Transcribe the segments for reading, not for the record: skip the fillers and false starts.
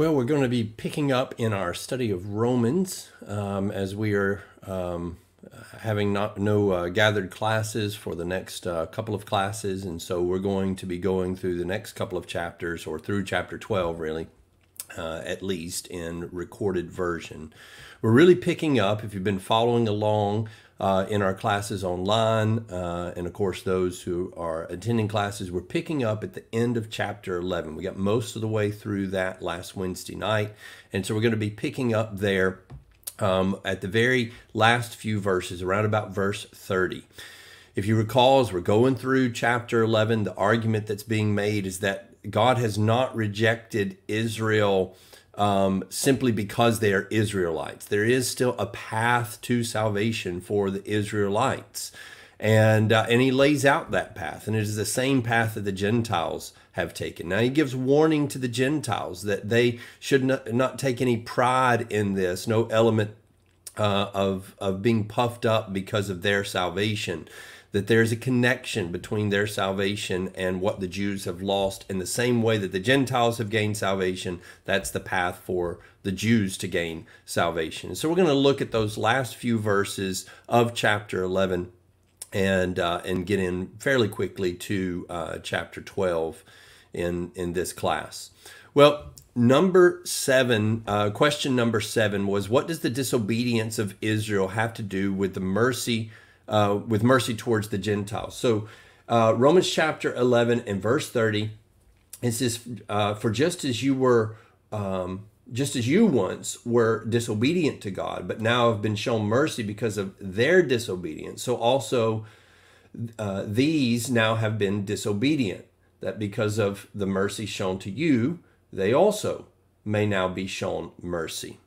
Well, we're going to be picking up in our study of Romans as we are having no gathered classes for the next couple of classes. And so we're going to be going through the next couple of chapters, or through chapter 12, really, at least in recorded version. We're really picking up, if you've been following along in our classes online, and of course those who are attending classes, we're picking up at the end of chapter 11. We got most of the way through that last Wednesday night, and so we're going to be picking up there at the very last few verses, around about verse 30. If you recall, as we're going through chapter 11, the argument that's being made is that God has not rejected Israel simply because they are Israelites. There is still a path to salvation for the Israelites. And he lays out that path, and it is the same path that the Gentiles have taken. Now, he gives warning to the Gentiles that they should not take any pride in this, no element of being puffed up because of their salvation, that there's a connection between their salvation and what the Jews have lost. In the same way that the Gentiles have gained salvation, that's the path for the Jews to gain salvation. So we're going to look at those last few verses of chapter 11 and get in fairly quickly to chapter 12 in this class. Well, question number 7 was, what does the disobedience of Israel have to do with the mercy towards the Gentiles? So Romans chapter 11 and verse 30, it says, for just as you once were disobedient to God, but now have been shown mercy because of their disobedience, so also these now have been disobedient, that because of the mercy shown to you, they also may now be shown mercy.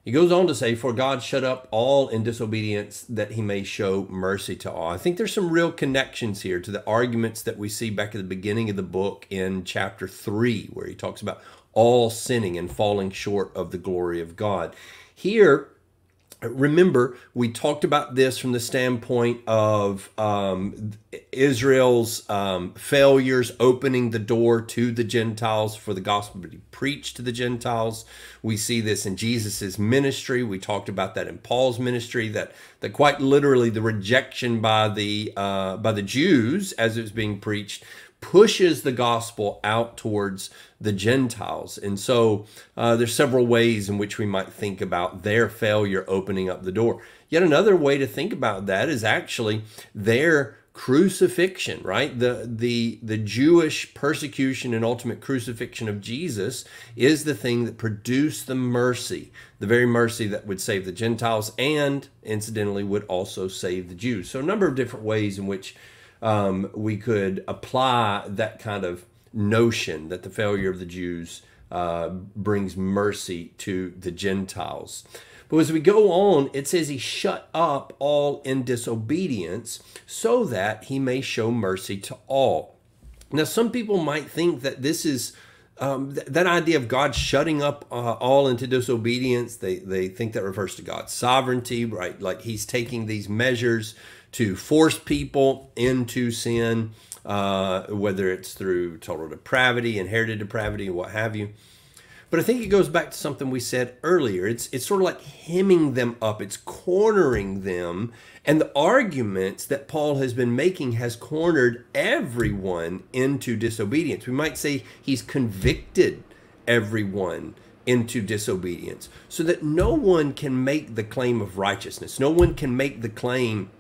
He goes on to say, for God shut up all in disobedience that he may show mercy to all. I think there's some real connections here to the arguments that we see back at the beginning of the book in chapter 3, where he talks about all sinning and falling short of the glory of God. Here, remember, we talked about this from the standpoint of Israel's failures opening the door to the Gentiles for the gospel to be preached to the Gentiles. We see this in Jesus's ministry. We talked about that in Paul's ministry, that quite literally the rejection by the Jews as it was being preached pushes the gospel out towards the Gentiles. And so there's several ways in which we might think about their failure opening up the door. Yet another way to think about that is actually their crucifixion, right? The Jewish persecution and ultimate crucifixion of Jesus is the thing that produced the mercy, the very mercy that would save the Gentiles and incidentally would also save the Jews. So a number of different ways in which we could apply that kind of notion that the failure of the Jews brings mercy to the Gentiles. But as we go on, it says he shut up all in disobedience so that he may show mercy to all. Now, some people might think that this is that idea of God shutting up all into disobedience. They think that refers to God's sovereignty, right? Like he's taking these measures to force people into sin, whether it's through total depravity, inherited depravity, or what have you. But I think it goes back to something we said earlier. It's sort of like hemming them up. It's cornering them. And the arguments that Paul has been making has cornered everyone into disobedience. We might say he's convicted everyone into disobedience so that no one can make the claim of righteousness. No one can make the claim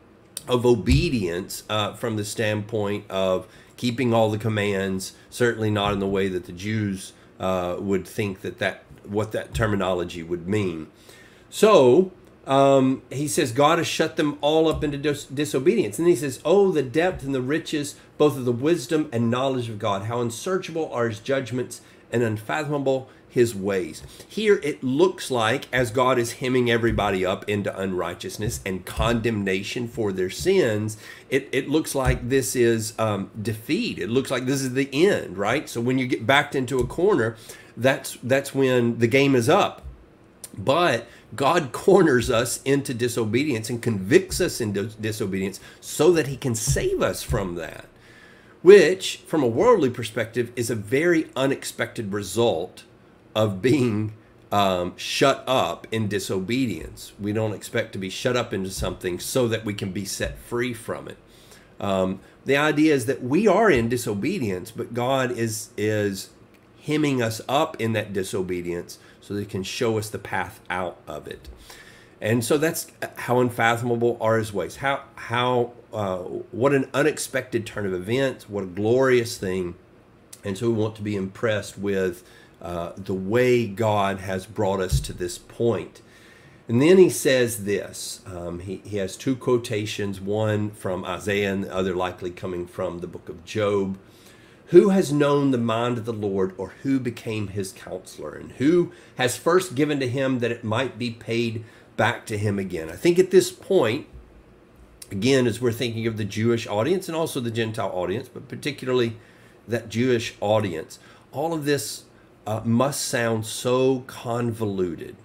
of obedience from the standpoint of keeping all the commands, certainly not in the way that the Jews would think what that terminology would mean. So he says God has shut them all up into disobedience. And he says, oh, the depth and the riches, both of the wisdom and knowledge of God. How unsearchable are his judgments and unfathomable his ways. Here it looks like, as God is hemming everybody up into unrighteousness and condemnation for their sins, it looks like this is defeat. It looks like this is the end, right? So when you get backed into a corner, that's when the game is up. But God corners us into disobedience and convicts us in disobedience so that he can save us from that, which, from a worldly perspective, is a very unexpected result of being shut up in disobedience. We don't expect to be shut up into something so that we can be set free from it. The idea is that we are in disobedience, but God is hemming us up in that disobedience so that He can show us the path out of it. And so that's how unfathomable are His ways. What an unexpected turn of events. What a glorious thing. And so we want to be impressed with the way God has brought us to this point. And then he says this. He has two quotations, one from Isaiah and the other likely coming from the book of Job. Who has known the mind of the Lord, or who became his counselor? And who has first given to him that it might be paid back to him again? I think at this point, again, as we're thinking of the Jewish audience and also the Gentile audience, but particularly that Jewish audience, all of this must sound so convoluted.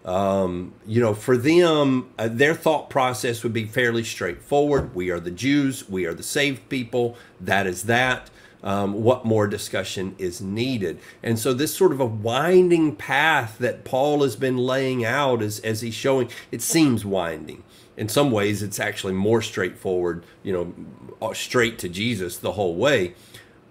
For them, their thought process would be fairly straightforward. We are the Jews. We are the saved people. That is that. What more discussion is needed? And so this sort of a winding path that Paul has been laying out as he's showing, it seems winding. In some ways, it's actually more straightforward, straight to Jesus the whole way.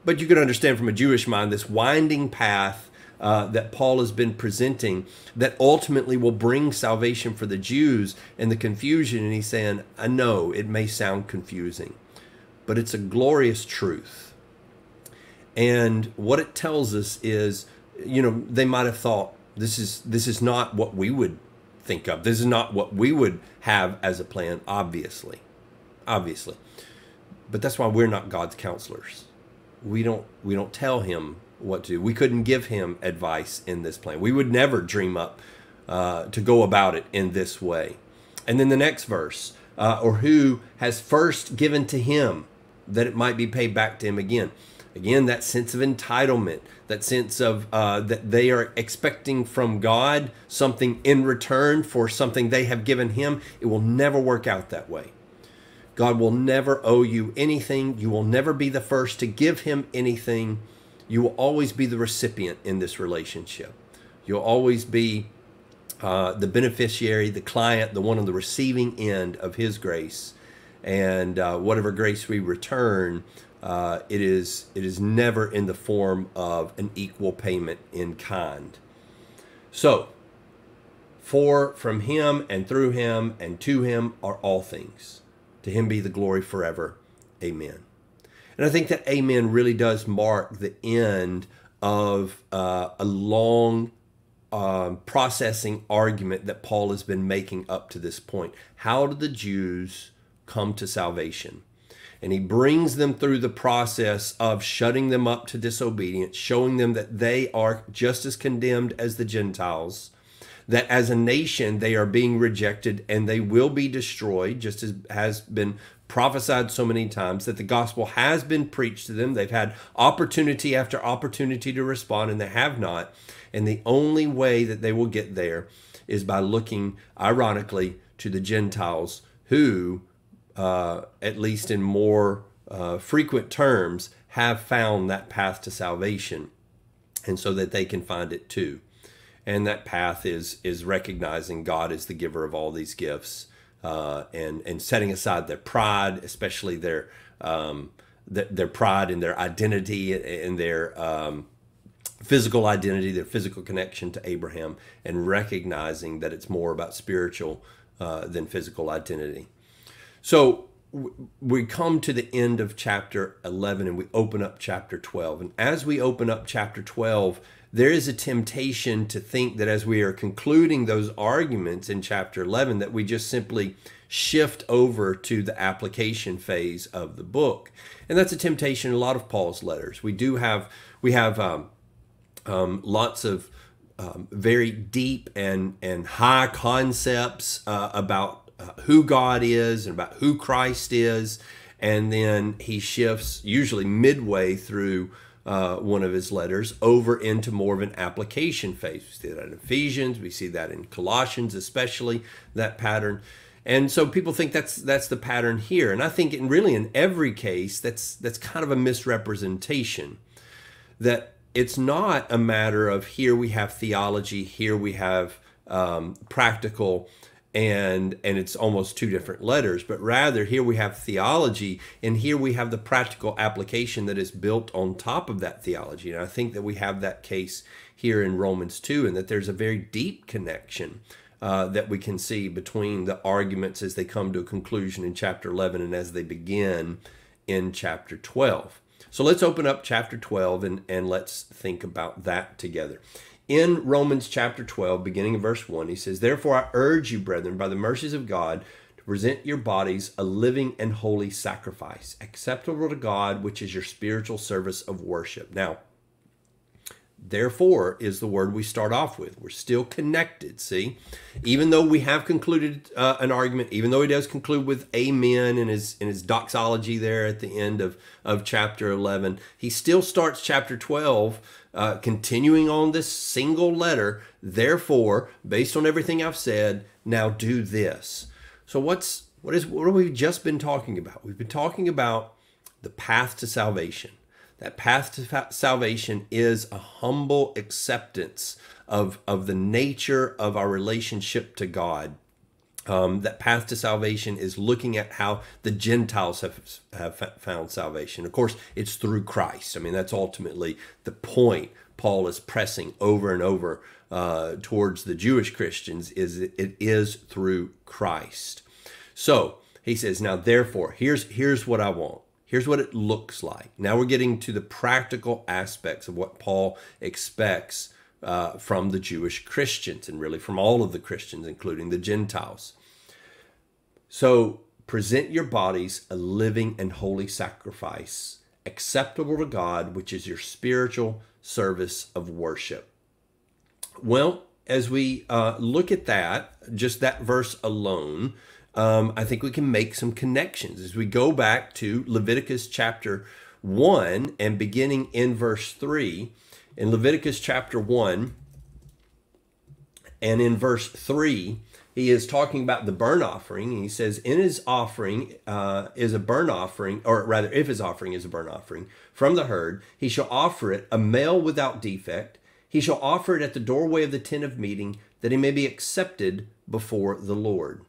But you could understand from a Jewish mind this winding path that Paul has been presenting that ultimately will bring salvation for the Jews and the confusion. And he's saying, I know it may sound confusing, but it's a glorious truth. And what it tells us is, they might have thought this is not what we would think of. This is not what we would have as a plan, obviously. But that's why we're not God's counselors. We don't tell him what to do. We couldn't give him advice in this plan. We would never dream up to go about it in this way. And then the next verse, or who has first given to him that it might be paid back to him again. Again, that sense of entitlement, that sense of that they are expecting from God something in return for something they have given him. It will never work out that way. God will never owe you anything. You will never be the first to give him anything. You will always be the recipient in this relationship. You'll always be the beneficiary, the client, the one on the receiving end of his grace. And whatever grace we return, it is never in the form of an equal payment in kind. So, for from him and through him and to him are all things. To him be the glory forever. Amen. And I think that amen really does mark the end of a long processing argument that Paul has been making up to this point. How did the Jews come to salvation? And he brings them through the process of shutting them up to disobedience, showing them that they are just as condemned as the Gentiles, that as a nation they are being rejected and they will be destroyed, just as has been prophesied so many times, that the gospel has been preached to them. They've had opportunity after opportunity to respond, and they have not. And the only way that they will get there is by looking, ironically, to the Gentiles who, at least in more frequent terms, have found that path to salvation, and so that they can find it too. And that path is recognizing God as the giver of all these gifts, and setting aside their pride, especially their pride in their identity and their physical identity, their physical connection to Abraham, and recognizing that it's more about spiritual than physical identity. So we come to the end of chapter 11 and we open up chapter 12. And as we open up chapter 12, there is a temptation to think that as we are concluding those arguments in chapter 11, that we just simply shift over to the application phase of the book. And that's a temptation in a lot of Paul's letters. We have lots of very deep and high concepts about who God is and about who Christ is, and then he shifts, usually midway through one of his letters, over into more of an application phase. We see that in Ephesians, we see that in Colossians, especially that pattern. And so people think that's the pattern here, and I think in every case that's kind of a misrepresentation. That it's not a matter of here we have theology, here we have practical, and it's almost two different letters, but rather here we have theology, and here we have the practical application that is built on top of that theology. And I think that we have that case here in Romans 2, and that there's a very deep connection that we can see between the arguments as they come to a conclusion in chapter 11 and as they begin in chapter 12. So let's open up chapter 12 and let's think about that together. In Romans chapter 12, beginning in verse 1, he says, "Therefore I urge you, brethren, by the mercies of God, to present your bodies a living and holy sacrifice, acceptable to God, which is your spiritual service of worship." Now, therefore is the word we start off with. We're still connected, see? Even though we have concluded an argument, even though he does conclude with amen in his doxology there at the end of chapter 11, he still starts chapter 12 continuing on this single letter. Therefore, based on everything I've said, now do this. So what have we just been talking about? We've been talking about the path to salvation. That path to salvation is a humble acceptance of the nature of our relationship to God. That path to salvation is looking at how the Gentiles have found salvation. Of course, it's through Christ. I mean, that's ultimately the point Paul is pressing over and over towards the Jewish Christians, is it is through Christ. So he says, now therefore, here's what I want. Here's what it looks like. Now we're getting to the practical aspects of what Paul expects from the Jewish Christians, and really from all of the Christians, including the Gentiles. So present your bodies a living and holy sacrifice, acceptable to God, which is your spiritual service of worship. Well, as we look at that, just that verse alone, I think we can make some connections as we go back to Leviticus chapter 1 and beginning in verse 3. In Leviticus chapter 1 and in verse 3, he is talking about the burnt offering. And he says, in his offering is a burnt offering, or rather, if his offering is a burnt offering from the herd, he shall offer it a male without defect. He shall offer it at the doorway of the tent of meeting, that he may be accepted before the Lord.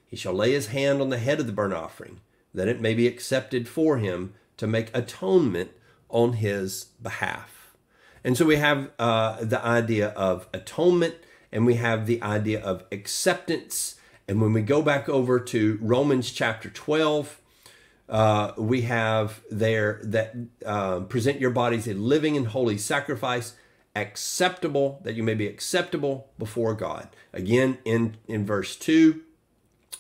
He shall lay his hand on the head of the burnt offering, that it may be accepted for him to make atonement on his behalf. And so we have the idea of atonement, and we have the idea of acceptance. And when we go back over to Romans chapter 12, we have there that present your bodies a living and holy sacrifice, acceptable, that you may be acceptable before God. Again, in verse 2,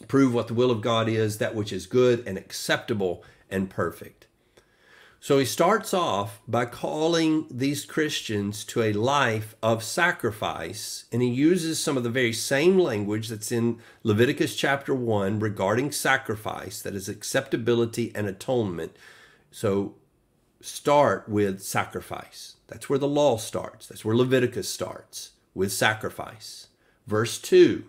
prove what the will of God is, that which is good and acceptable and perfect. So he starts off by calling these Christians to a life of sacrifice, and he uses some of the very same language that's in Leviticus chapter 1 regarding sacrifice, that is acceptability and atonement. So start with sacrifice. That's where the law starts. That's where Leviticus starts, with sacrifice. Verse 2,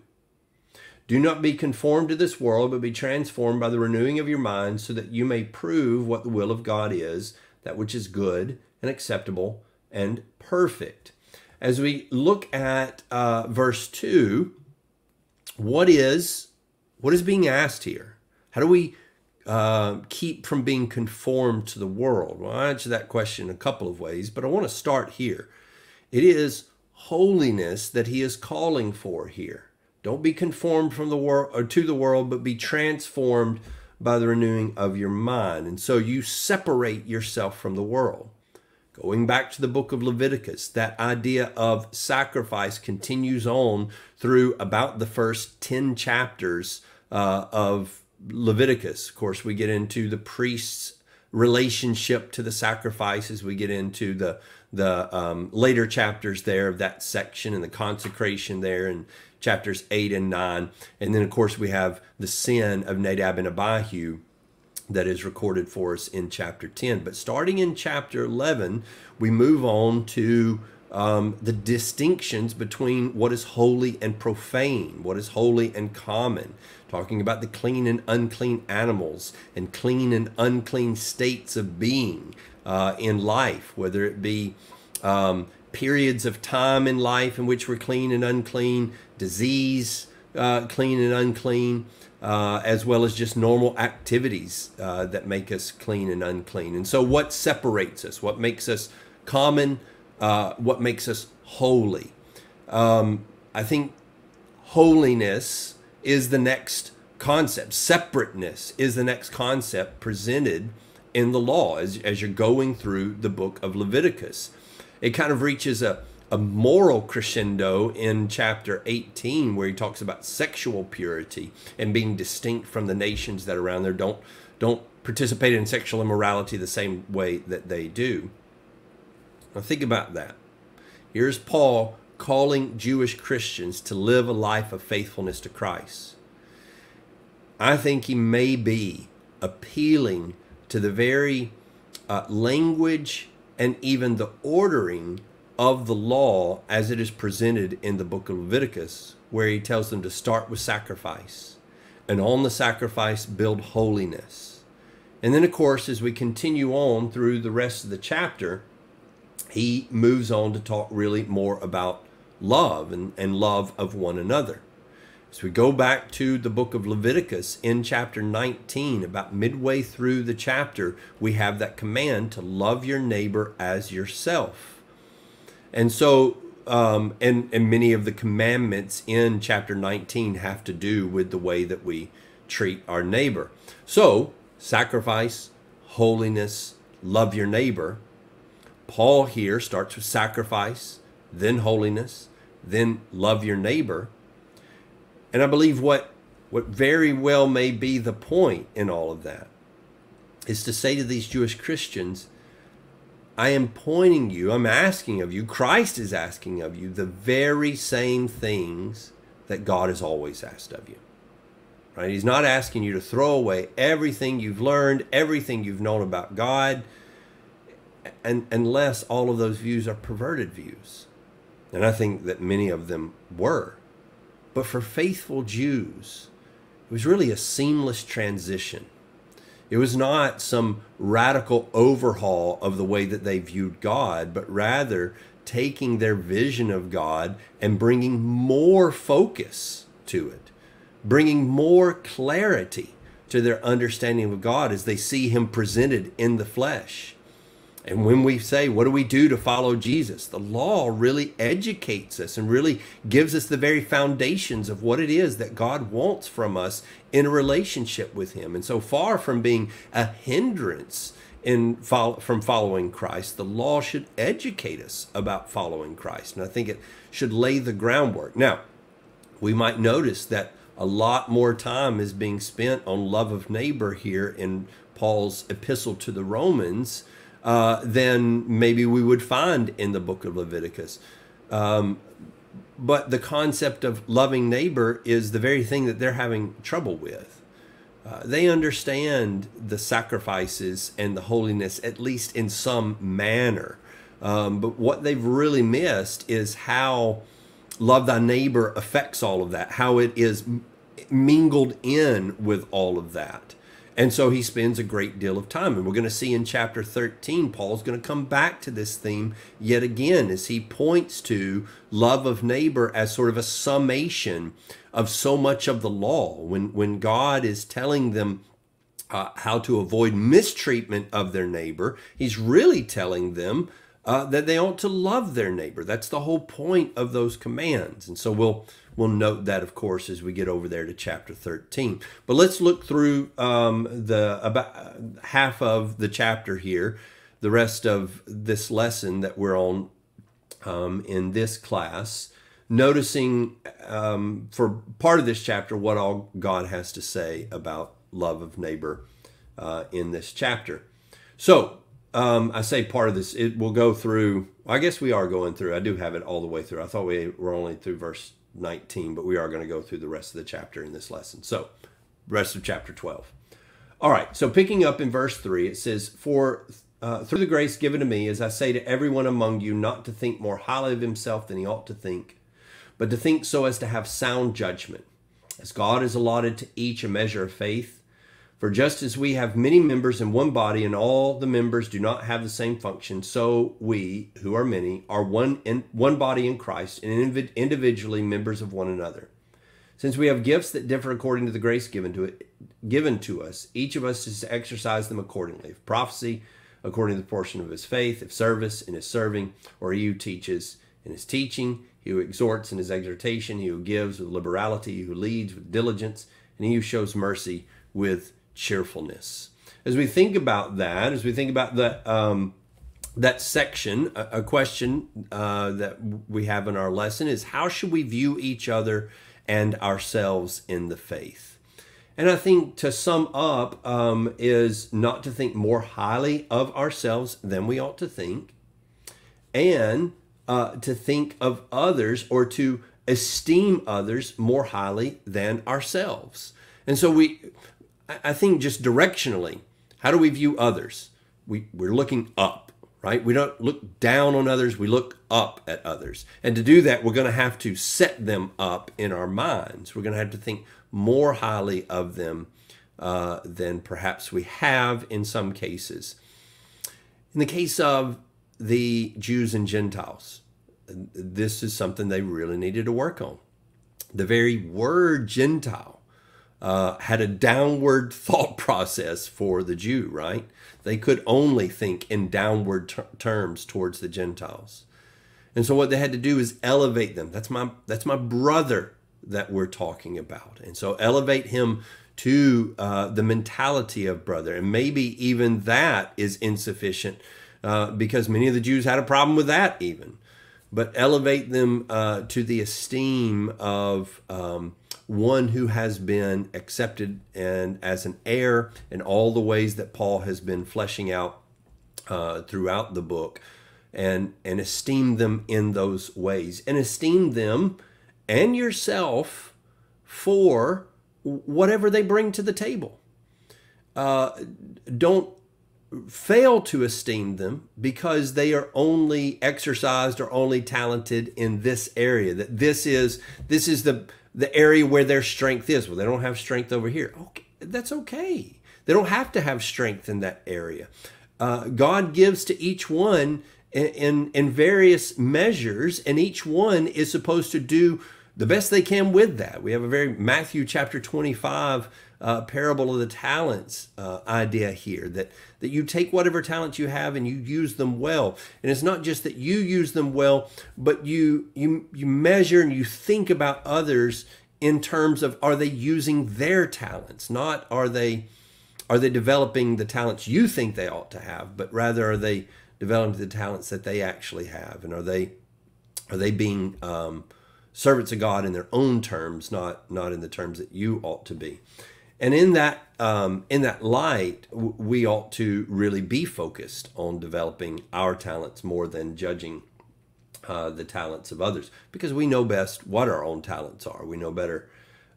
do not be conformed to this world, but be transformed by the renewing of your mind, so that you may prove what the will of God is, that which is good and acceptable and perfect. As we look at verse 2, what is being asked here? How do we keep from being conformed to the world? Well, I answer that question a couple of ways, but I want to start here. It is holiness that he is calling for here. Don't be conformed from the world or to the world, but be transformed by the renewing of your mind. And so you separate yourself from the world. Going back to the book of Leviticus, that idea of sacrifice continues on through about the first 10 chapters of Leviticus. Of course, we get into the priest's relationship to the sacrifices. We get into the later chapters there of that section, and the consecration there in chapters 8 and 9. And then, of course, we have the sin of Nadab and Abihu that is recorded for us in chapter 10. But starting in chapter 11, we move on to the distinctions between what is holy and profane, what is holy and common, talking about the clean and unclean animals and clean and unclean states of being in life, whether it be periods of time in life in which we're clean and unclean, disease, clean and unclean, as well as just normal activities that make us clean and unclean. And so what separates us? What makes us common? What makes us holy? I think holiness is the next concept. Separateness is the next concept presented in the law as you're going through the book of Leviticus. It kind of reaches a moral crescendo in chapter 18, where he talks about sexual purity and being distinct from the nations that are around there. Don't participate in sexual immorality the same way that they do. Now think about that. Here's Paul calling Jewish Christians to live a life of faithfulness to Christ. I think he may be appealing to the very language and even the ordering of the law as it is presented in the book of Leviticus, where he tells them to start with sacrifice, and on the sacrifice build holiness. And then, of course, as we continue on through the rest of the chapter, he moves on to talk really more about love and love of one another. As we go back to the book of Leviticus in chapter 19, about midway through the chapter, we have that command to love your neighbor as yourself. And so, and many of the commandments in chapter 19 have to do with the way that we treat our neighbor. So, sacrifice, holiness, love your neighbor. Paul here starts with sacrifice, then holiness, then love your neighbor. And I believe what very well may be the point in all of that is to say to these Jewish Christians, I am pointing you, I'm asking of you, Christ is asking of you the very same things that God has always asked of you. Right? He's not asking you to throw away everything you've learned, everything you've known about God, unless all of those views are perverted views. And I think that many of them were. But for faithful Jews, it was really a seamless transition. It was not some radical overhaul of the way that they viewed God, but rather taking their vision of God and bringing more focus to it, bringing more clarity to their understanding of God as they see him presented in the flesh. And when we say, what do we do to follow Jesus? The law really educates us and really gives us the very foundations of what it is that God wants from us in a relationship with him. And so far from being a hindrance from following Christ, the law should educate us about following Christ. And I think it should lay the groundwork. Now, we might notice that a lot more time is being spent on love of neighbor here in Paul's epistle to the Romans than maybe we would find in the book of Leviticus. But the concept of loving neighbor is the very thing that they're having trouble with. They understand the sacrifices and the holiness, at least in some manner. But what they've really missed is how love thy neighbor affects all of that, how it is mingled in with all of that. And so he spends a great deal of time. And we're going to see in chapter 13, Paul's going to come back to this theme yet again as he points to love of neighbor as sort of a summation of so much of the law. When God is telling them how to avoid mistreatment of their neighbor, he's really telling them that they ought to love their neighbor. That's the whole point of those commands. And so we'll note that, of course, as we get over there to chapter 13. But let's look through about half of the chapter here, the rest of this lesson that we're on in this class, noticing for part of this chapter what all God has to say about love of neighbor in this chapter. So, I say part of this, it will go through, I guess we are going through, I do have it all the way through. I thought we were only through verse 19, but we are going to go through the rest of the chapter in this lesson. So, rest of chapter 12. All right, so picking up in verse 3, it says, For through the grace given to me, as I say to everyone among you, not to think more highly of himself than he ought to think, but to think so as to have sound judgment, as God has allotted to each a measure of faith. For just as we have many members in one body, and all the members do not have the same function, so we, who are many, are one body in Christ, and individually members of one another. Since we have gifts that differ according to the grace given to us, each of us is to exercise them accordingly. If prophecy, according to the portion of his faith; if service, in his serving; or he who teaches, in his teaching; he who exhorts, in his exhortation; he who gives with liberality; he who leads with diligence; and he who shows mercy with cheerfulness. As we think about that, as we think about that section, a question that we have in our lesson is, how should we view each other and ourselves in the faith? And I think to sum up is not to think more highly of ourselves than we ought to think, and to think of others, or to esteem others more highly than ourselves. And so I think just directionally, how do we view others? We're looking up, right? We don't look down on others, we look up at others. And to do that, we're going to have to set them up in our minds. We're going to have to think more highly of them than perhaps we have in some cases. In the case of the Jews and Gentiles, this is something they really needed to work on. The very word Gentile had a downward thought process for the Jew, right? They could only think in downward terms towards the Gentiles. And so what they had to do is elevate them. That's my brother that we're talking about. And so elevate him to the mentality of brother. And maybe even that is insufficient because many of the Jews had a problem with that even. But elevate them to the esteem of one who has been accepted and as an heir in all the ways that Paul has been fleshing out throughout the book, and esteem them in those ways, and esteem them and yourself for whatever they bring to the table. Don't fail to esteem them because they are only exercised or only talented in this area, that this is the area where their strength is. Well, they don't have strength over here. Okay, that's okay. They don't have to have strength in that area. God gives to each one in various measures, and each one is supposed to do the best they can with that. We have a very Matthew chapter 25 parable of the talents idea here, that you take whatever talents you have and you use them well. And it's not just that you use them well, but you measure and you think about others in terms of, are they using their talents? Not are they developing the talents you think they ought to have, but rather are they developing the talents that they actually have? And are they being servants of God in their own terms, not in the terms that you ought to be? And in that light, we ought to really be focused on developing our talents more than judging the talents of others, because we know best what our own talents are. We know better.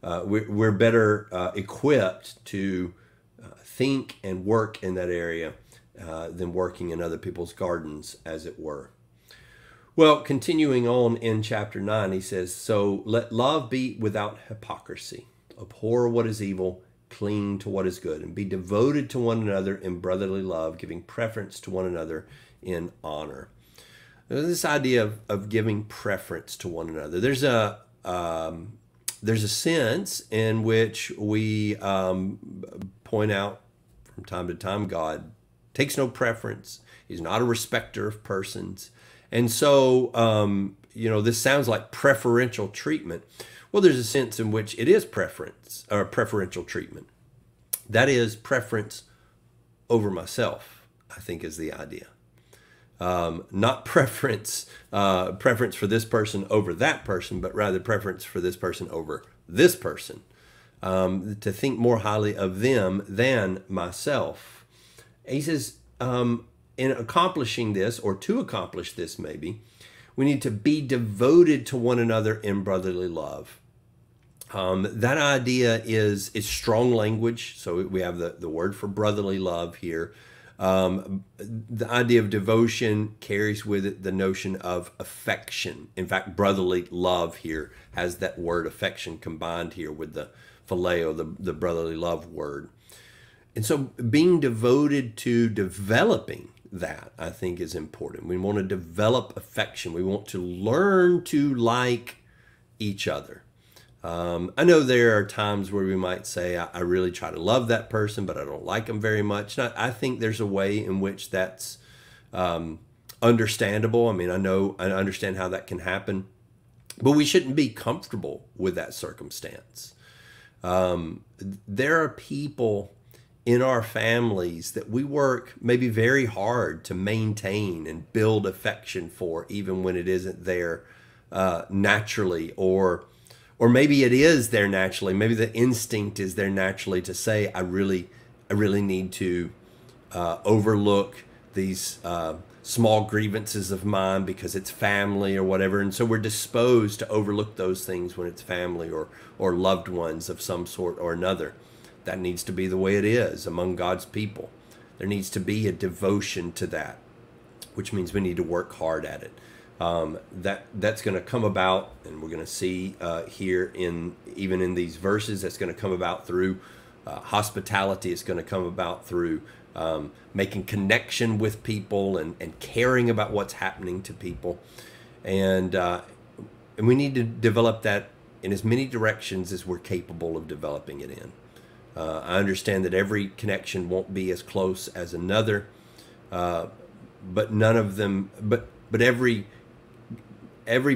We're better equipped to think and work in that area than working in other people's gardens, as it were. Well, continuing on in chapter 9, he says, so let love be without hypocrisy. Abhor what is evil, cling to what is good, and be devoted to one another in brotherly love, giving preference to one another in honor. There's this idea of giving preference to one another. There's a sense in which we point out from time to time God takes no preference. He's not a respecter of persons. And so, this sounds like preferential treatment. Well, there's a sense in which it is preference or preferential treatment. That is preference over myself, I think, is the idea. Not preference for this person over that person, but rather preference for this person over this person. To think more highly of them than myself. He says, in accomplishing this, or to accomplish this maybe, we need to be devoted to one another in brotherly love. That idea is strong language. So we have the word for brotherly love here. The idea of devotion carries with it the notion of affection. In fact, brotherly love here has that word affection combined here with the phileo, the brotherly love word. And so being devoted to developing that, I think, is important. We want to develop affection. We want to learn to like each other. I know there are times where we might say, I really try to love that person, but I don't like them very much. And I think there's a way in which that's understandable. I mean, I understand how that can happen, but we shouldn't be comfortable with that circumstance. There are people in our families that we work maybe very hard to maintain and build affection for, even when it isn't there naturally, or maybe it is there naturally. Maybe the instinct is there naturally to say, I really need to overlook these small grievances of mine because it's family or whatever. And so we're disposed to overlook those things when it's family or loved ones of some sort or another. That needs to be the way it is among God's people. There needs to be a devotion to that, which means we need to work hard at it. That's going to come about, and we're going to see here even in these verses, that's going to come about through hospitality. It's going to come about through making connection with people and caring about what's happening to people. And we need to develop that in as many directions as we're capable of developing it in. I understand that every connection won't be as close as another, but none of them, but every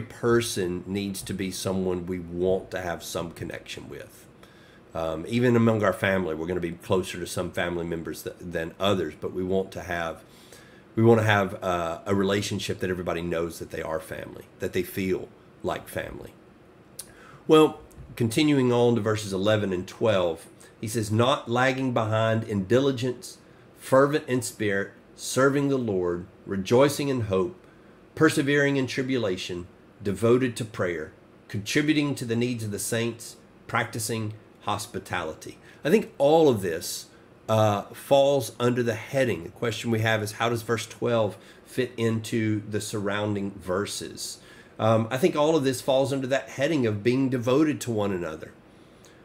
person needs to be someone we want to have some connection with. Even among our family, we're going to be closer to some family members than others, but we want to have a relationship that everybody knows that they are family, that they feel like family. Well, continuing on to verses 11 and 12, he says, not lagging behind in diligence, fervent in spirit, serving the Lord, rejoicing in hope, persevering in tribulation, devoted to prayer, contributing to the needs of the saints, practicing hospitality. I think all of this falls under the heading. The question we have is, how does verse 12 fit into the surrounding verses? I think all of this falls under that heading of being devoted to one another.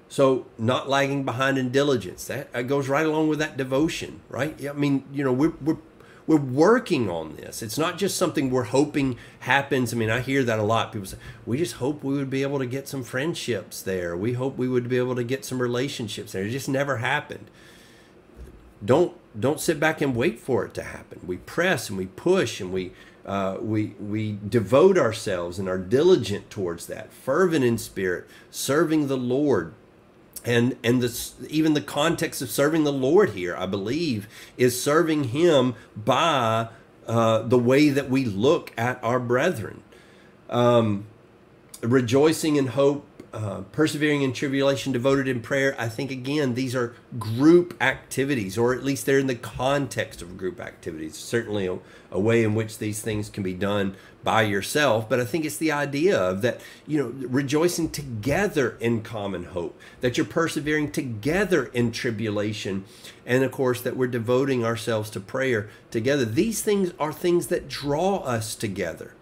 So not lagging behind in diligence, that goes right along with that devotion, right? I mean, we're working on this. It's not just something we're hoping happens. I mean, I hear that a lot. People say, we just hope we would be able to get some friendships there. We hope we would be able to get some relationships there. It just never happened. Don't sit back and wait for it to happen. We press and we push and we devote ourselves and are diligent towards that, fervent in spirit, serving the Lord. And even the context of serving the Lord here, I believe, is serving Him by the way that we look at our brethren. Rejoicing in hope, persevering in tribulation, devoted in prayer. I think, again, these are group activities, or at least they're in the context of group activities. Certainly a way in which these things can be done by yourself, but I think it's the idea of that, rejoicing together in common hope, that you're persevering together in tribulation, and of course that we're devoting ourselves to prayer together. These things are things that draw us together.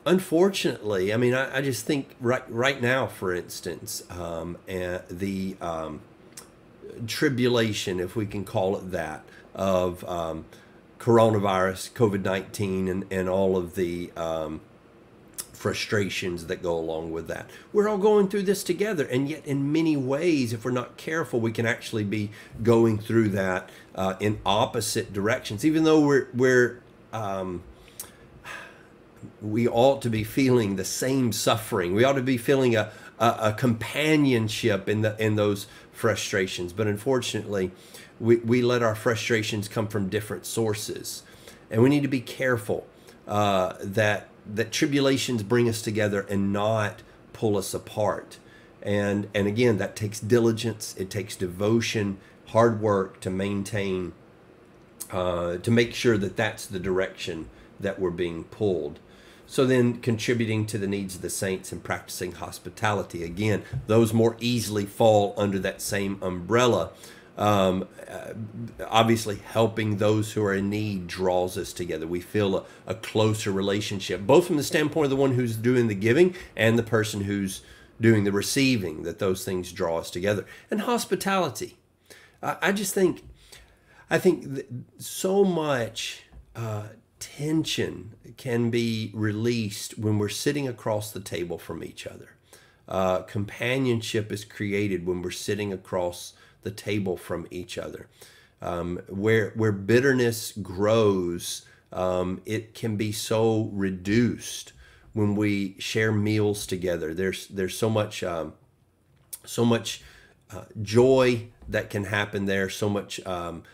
Unfortunately, I mean, I just think right now, for instance, the tribulation, if we can call it that, of coronavirus, COVID-19, and all of the frustrations that go along with that. We're all going through this together, and yet in many ways, if we're not careful, we can actually be going through that in opposite directions, even though we ought to be feeling the same suffering. We ought to be feeling a companionship in those frustrations. But unfortunately, we let our frustrations come from different sources. And we need to be careful that tribulations bring us together and not pull us apart. And again, that takes diligence. It takes devotion, hard work to maintain, to make sure that that's the direction that we're being pulled. So then contributing to the needs of the saints and practicing hospitality. Again, those more easily fall under that same umbrella. Obviously, helping those who are in need draws us together. We feel a closer relationship, both from the standpoint of the one who's doing the giving and the person who's doing the receiving, that those things draw us together. And hospitality. I just think, so much tension can be released when we're sitting across the table from each other. Companionship is created when we're sitting across the table from each other. Where bitterness grows, it can be so reduced when we share meals together. There's so much joy that can happen there, so much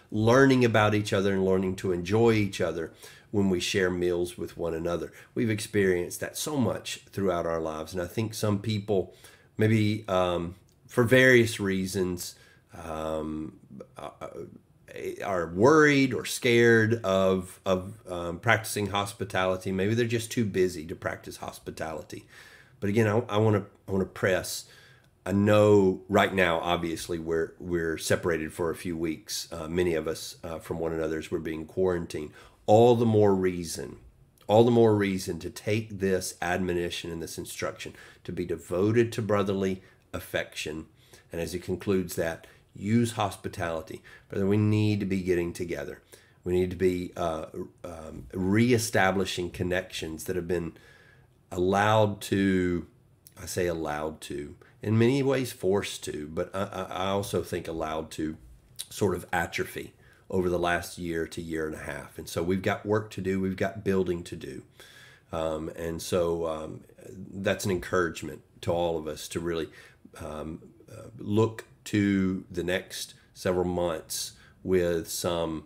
learning about each other and learning to enjoy each other when we share meals with one another. We've experienced that so much throughout our lives, and I think some people, maybe for various reasons, are worried or scared of practicing hospitality. Maybe they're just too busy to practice hospitality. But again, I want to press. I know right now, obviously, we're separated for a few weeks. Many of us from one another as we're being quarantined. All the more reason to take this admonition and this instruction to be devoted to brotherly affection. And as he concludes that, use hospitality. Brother, we need to be getting together. We need to be reestablishing connections that have been allowed to, I say allowed to, in many ways forced to, but I also think allowed to sort of atrophy over the last year to year and a half. And so we've got work to do. We've got building to do. And so that's an encouragement to all of us to really look to the next several months with some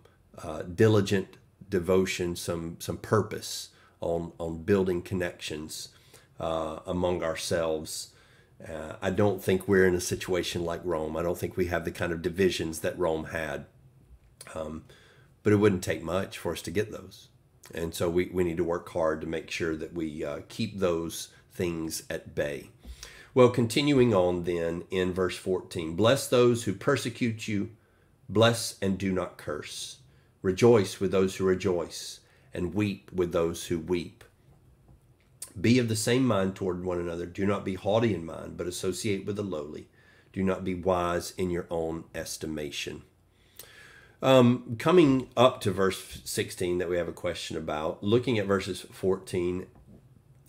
diligent devotion, some purpose on building connections among ourselves. I don't think we're in a situation like Rome. I don't think we have the kind of divisions that Rome had. But it wouldn't take much for us to get those. And so we need to work hard to make sure that we keep those things at bay. Well, continuing on then in verse 14, bless those who persecute you, bless and do not curse. Rejoice with those who rejoice, and weep with those who weep. Be of the same mind toward one another. Do not be haughty in mind, but associate with the lowly. Do not be wise in your own estimation. Coming up to verse 16 that we have a question about, looking at verses 14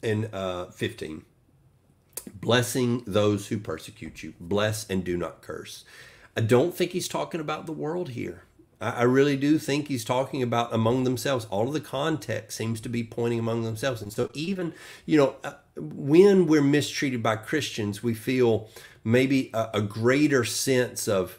and 15. Blessing those who persecute you. Bless and do not curse. I don't think he's talking about the world here. I really do think he's talking about among themselves. All of the context seems to be pointing among themselves. And so even, when we're mistreated by Christians, we feel maybe a greater sense of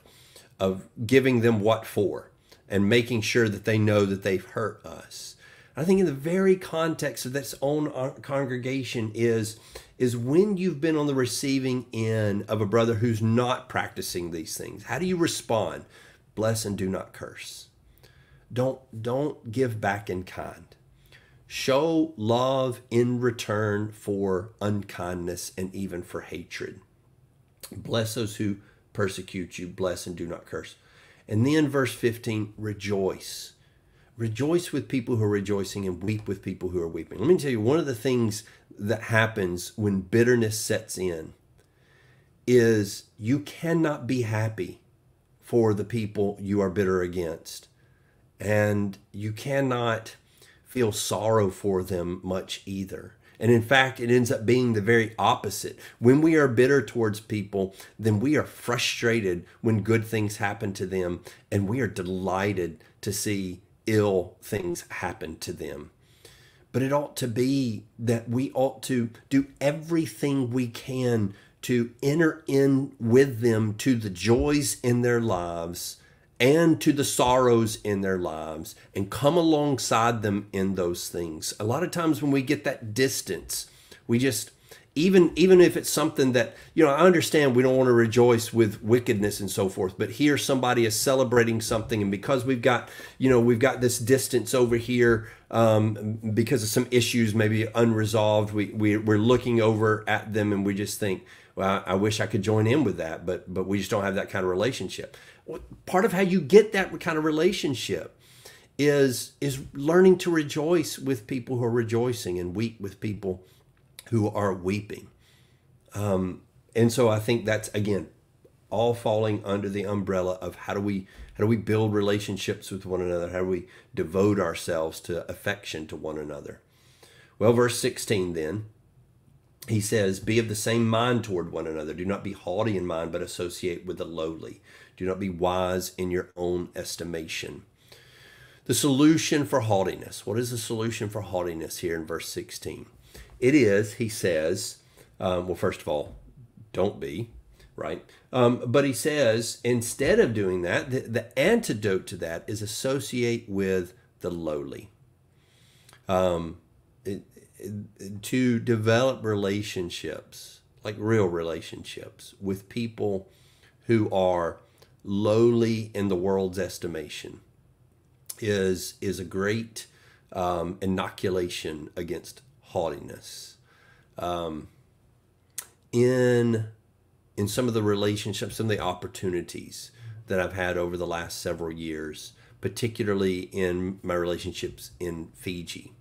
giving them what for and making sure that they know that they've hurt us. I think in the very context of this own congregation is when you've been on the receiving end of a brother who's not practicing these things. How do you respond? Bless and do not curse. Don't give back in kind. Show love in return for unkindness and even for hatred. Bless those who persecute you. Bless and do not curse. And then verse 15, rejoice. Rejoice with people who are rejoicing and weep with people who are weeping. Let me tell you, one of the things that happens when bitterness sets in is you cannot be happy for the people you are bitter against. And you cannot feel sorrow for them much either. And in fact, it ends up being the very opposite. When we are bitter towards people, then we are frustrated when good things happen to them, and we are delighted to see ill things happen to them. But it ought to be that we ought to do everything we can to enter in with them to the joys in their lives and to the sorrows in their lives and come alongside them in those things. A lot of times when we get that distance, we just, even if it's something that, I understand we don't want to rejoice with wickedness and so forth, but here somebody is celebrating something, and because we've got this distance over here because of some issues maybe unresolved, we're looking over at them and we just think, well, I wish I could join in with that, but we just don't have that kind of relationship. Part of how you get that kind of relationship is learning to rejoice with people who are rejoicing and weep with people who are weeping. And so I think that's, again, all falling under the umbrella of how do we build relationships with one another? How do we devote ourselves to affection to one another? Well, verse 16 then, he says, be of the same mind toward one another. Do not be haughty in mind, but associate with the lowly. Do not be wise in your own estimation. The solution for haughtiness. What is the solution for haughtiness here in verse 16? It is, he says, well, first of all, don't be, right? But he says, instead of doing that, the antidote to that is associate with the lowly. To develop relationships, like real relationships, with people who are lowly in the world's estimation is a great inoculation against haughtiness. In some of the relationships, some of the opportunities that I've had over the last several years, particularly in my relationships in Fiji,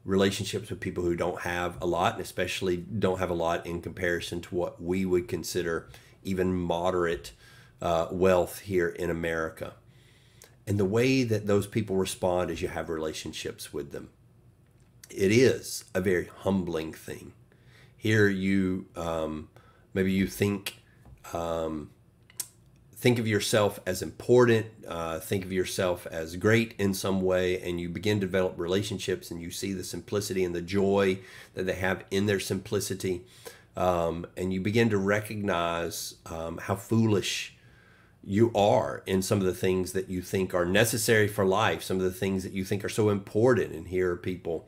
relationships with people who don't have a lot, and especially don't have a lot in comparison to what we would consider even moderate wealth here in America. And the way that those people respond as you have relationships with them, it is a very humbling thing. Here you, maybe you think of yourself as important, think of yourself as great in some way, and you begin to develop relationships and you see the simplicity and the joy that they have in their simplicity. And you begin to recognize how foolish you are in some of the things that you think are necessary for life, some of the things that you think are so important. And here are people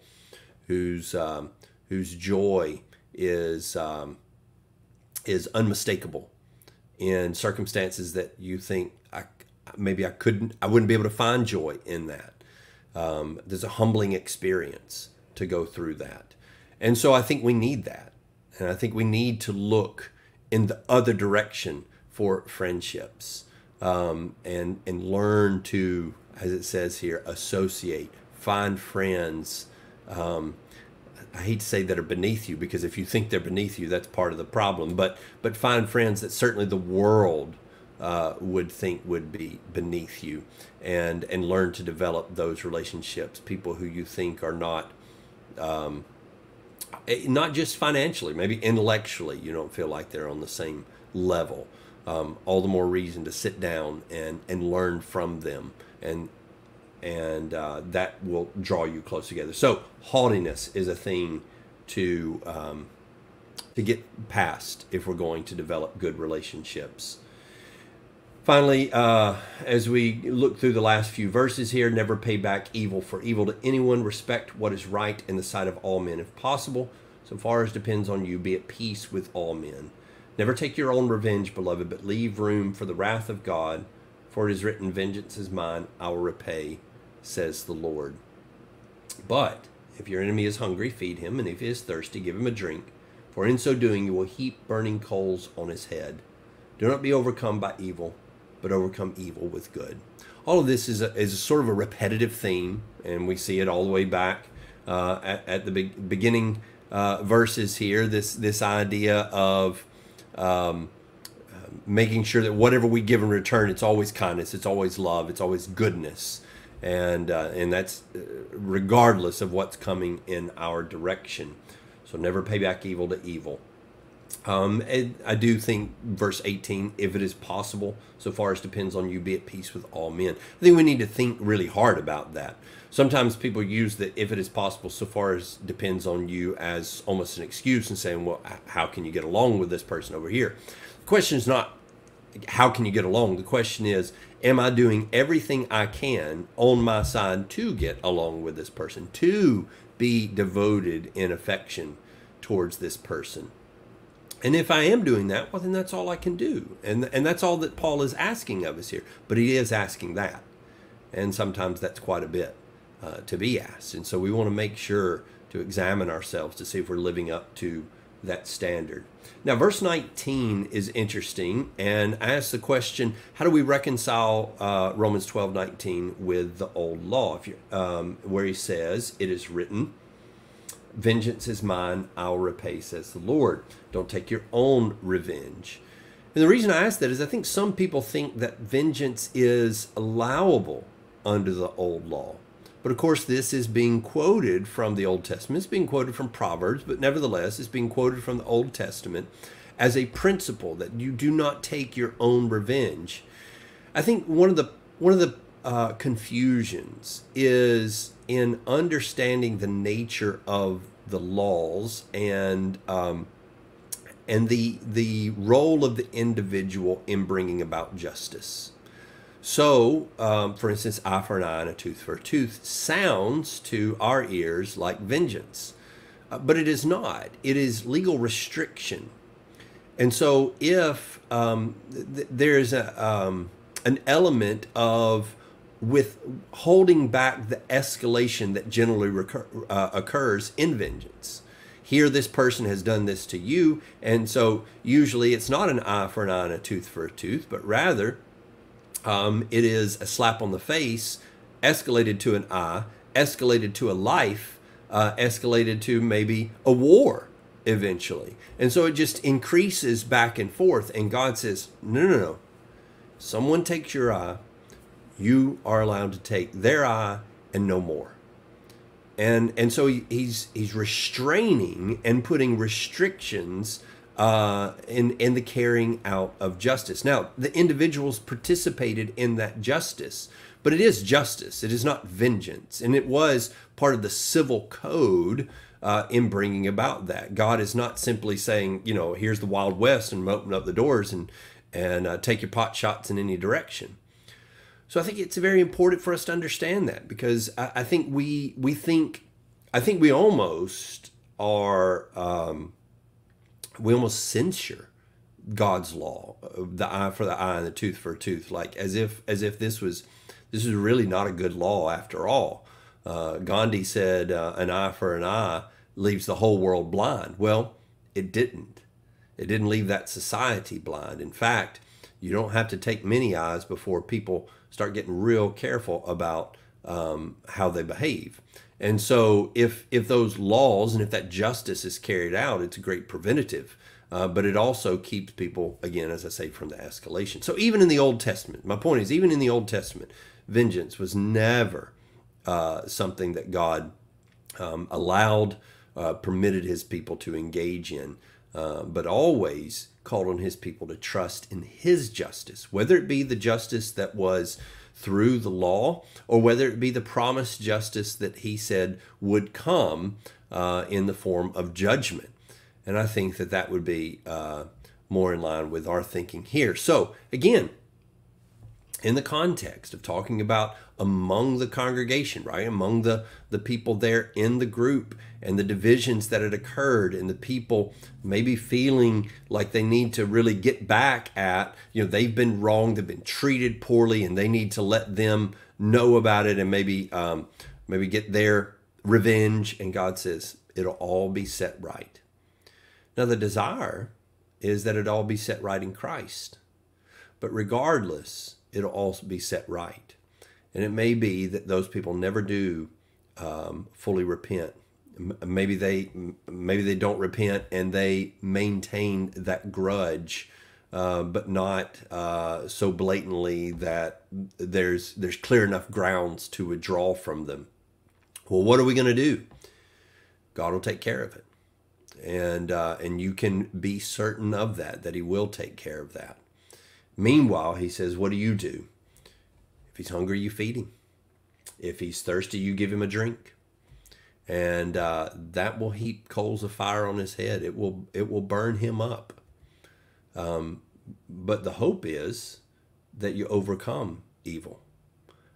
whose joy is unmistakable in circumstances that you think I wouldn't be able to find joy in that. There's a humbling experience to go through that. And so I think we need that. And I think we need to look in the other direction for friendships, and learn to, as it says here, associate, find friends. I hate to say that are beneath you, because if you think they're beneath you, that's part of the problem. But find friends that certainly the world would think would be beneath you, and learn to develop those relationships. People who you think are not just financially, maybe intellectually, you don't feel like they're on the same level. All the more reason to sit down and learn from them, and that will draw you close together. So haughtiness is a thing to get past if we're going to develop good relationships. Finally, as we look through the last few verses here, never pay back evil for evil to anyone. Respect what is right in the sight of all men, if possible. So far as depends on you, be at peace with all men. Never take your own revenge, beloved, but leave room for the wrath of God. For it is written, vengeance is mine, I will repay, says the Lord. But if your enemy is hungry, feed him, and if he is thirsty, give him a drink. For in so doing, you will heap burning coals on his head. Do not be overcome by evil, but overcome evil with good. All of this is a sort of a repetitive theme, and we see it all the way back at the beginning verses here. This idea of making sure that whatever we give in return, it's always kindness, it's always love, it's always goodness, and that's regardless of what's coming in our direction. So never pay back evil to evil. And I do think verse 18, if it is possible, so far as depends on you, be at peace with all men. I think we need to think really hard about that. Sometimes people use the if it is possible, so far as depends on you, as almost an excuse and saying, well, how can you get along with this person over here? The question is not how can you get along? The question is, am I doing everything I can on my side to get along with this person, to be devoted in affection towards this person? And if I am doing that, well, then that's all I can do. And that's all that Paul is asking of us here. But he is asking that. And sometimes that's quite a bit to be asked. And so we want to make sure to examine ourselves to see if we're living up to that standard. Now, verse 19 is interesting and asks the question, how do we reconcile Romans 12:19 with the old law? Where he says, it is written, vengeance is mine, I'll repay, says the Lord. Don't take your own revenge. And the reason I ask that is I think some people think that vengeance is allowable under the old law. But of course, this is being quoted from the Old Testament. It's being quoted from Proverbs, but nevertheless, it's being quoted from the Old Testament as a principle that you do not take your own revenge. I think one of the confusions is in understanding the nature of the laws and the role of the individual in bringing about justice. So, for instance, eye for an eye and a tooth for a tooth sounds to our ears like vengeance, but it is not. It is legal restriction. And so if there's an element of holding back the escalation that generally occurs in vengeance. Here, this person has done this to you, and so usually it's not an eye for an eye and a tooth for a tooth, but rather it is a slap on the face, escalated to an eye, escalated to a life, escalated to maybe a war eventually. And so it just increases back and forth, and God says, no, no, no. Someone takes your eye, you are allowed to take their eye and no more. And so he's restraining and putting restrictions in the carrying out of justice. Now, the individuals participated in that justice, but it is justice. It is not vengeance. And it was part of the civil code in bringing about that. God is not simply saying, you know, here's the Wild West and open up the doors and take your pot shots in any direction. So I think it's very important for us to understand that, because I think we almost are we almost censure God's law, the eye for the eye and the tooth for a tooth, like as if this was really not a good law after all. Gandhi said an eye for an eye leaves the whole world blind. Well, it didn't. It didn't leave that society blind. In fact, you don't have to take many eyes before people start getting real careful about how they behave. And so if those laws and if that justice is carried out, it's a great preventative. But it also keeps people, again, as I say, from the escalation. So even in the Old Testament, my point is, even in the Old Testament, vengeance was never something that God allowed, permitted his people to engage in, but always called on his people to trust in his justice, whether it be the justice that was through the law or whether it be the promised justice that he said would come in the form of judgment. And I think that would be more in line with our thinking here. So again, in the context of talking about among the congregation, right, among the people there in the group and the divisions that had occurred and the people maybe feeling like they need to really get back at, you know, they've been wrong, they've been treated poorly, and they need to let them know about it and maybe get their revenge. And God says, it'll all be set right. Now, the desire is that it all be set right in Christ. But regardless, it'll also be set right. And it may be that those people never do fully repent. Maybe they don't repent and they maintain that grudge, but not so blatantly that there's clear enough grounds to withdraw from them. Well, what are we going to do? God will take care of it. And you can be certain of that he will take care of that. Meanwhile, he says, what do? If he's hungry, you feed him. If he's thirsty, you give him a drink. And that will heap coals of fire on his head. It will burn him up. But the hope is that you overcome evil.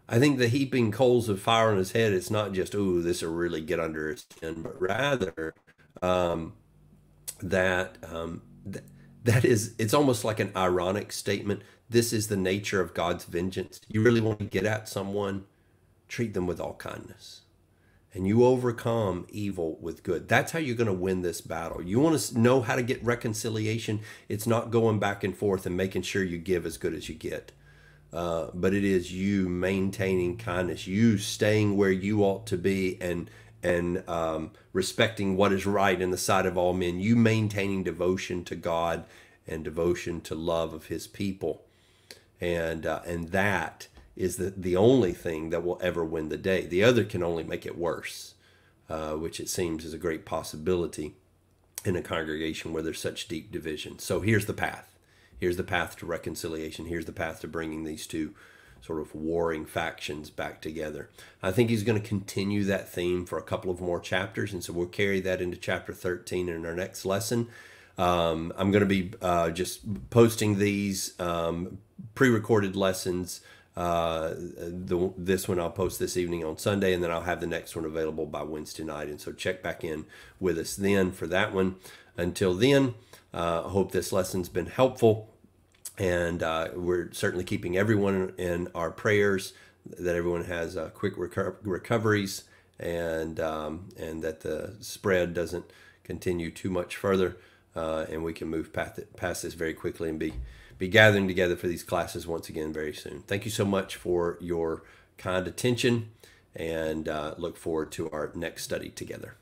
I think the heaping coals of fire on his head, it's not just, ooh, this will really get under his skin, but rather it's almost like an ironic statement. This is the nature of God's vengeance. You really want to get at someone, treat them with all kindness. And you overcome evil with good. That's how you're going to win this battle. You want to know how to get reconciliation. It's not going back and forth and making sure you give as good as you get. But it is you maintaining kindness, you staying where you ought to be and respecting what is right in the sight of all men, you maintaining devotion to God and devotion to love of his people. And that is the only thing that will ever win the day. The other can only make it worse, which it seems is a great possibility in a congregation where there's such deep division. So here's the path. Here's the path to reconciliation. Here's the path to bringing these two sort of warring factions back together. I think he's going to continue that theme for a couple of more chapters, and so we'll carry that into chapter 13 in our next lesson. I'm going to be just posting these pre-recorded lessons. This one I'll post this evening on Sunday, and then I'll have the next one available by Wednesday night. And so check back in with us then for that one. Until then, I hope this lesson's been helpful. And we're certainly keeping everyone in our prayers, that everyone has quick recoveries, and that the spread doesn't continue too much further, and we can move past this very quickly and be gathering together for these classes once again very soon. Thank you so much for your kind attention, and look forward to our next study together.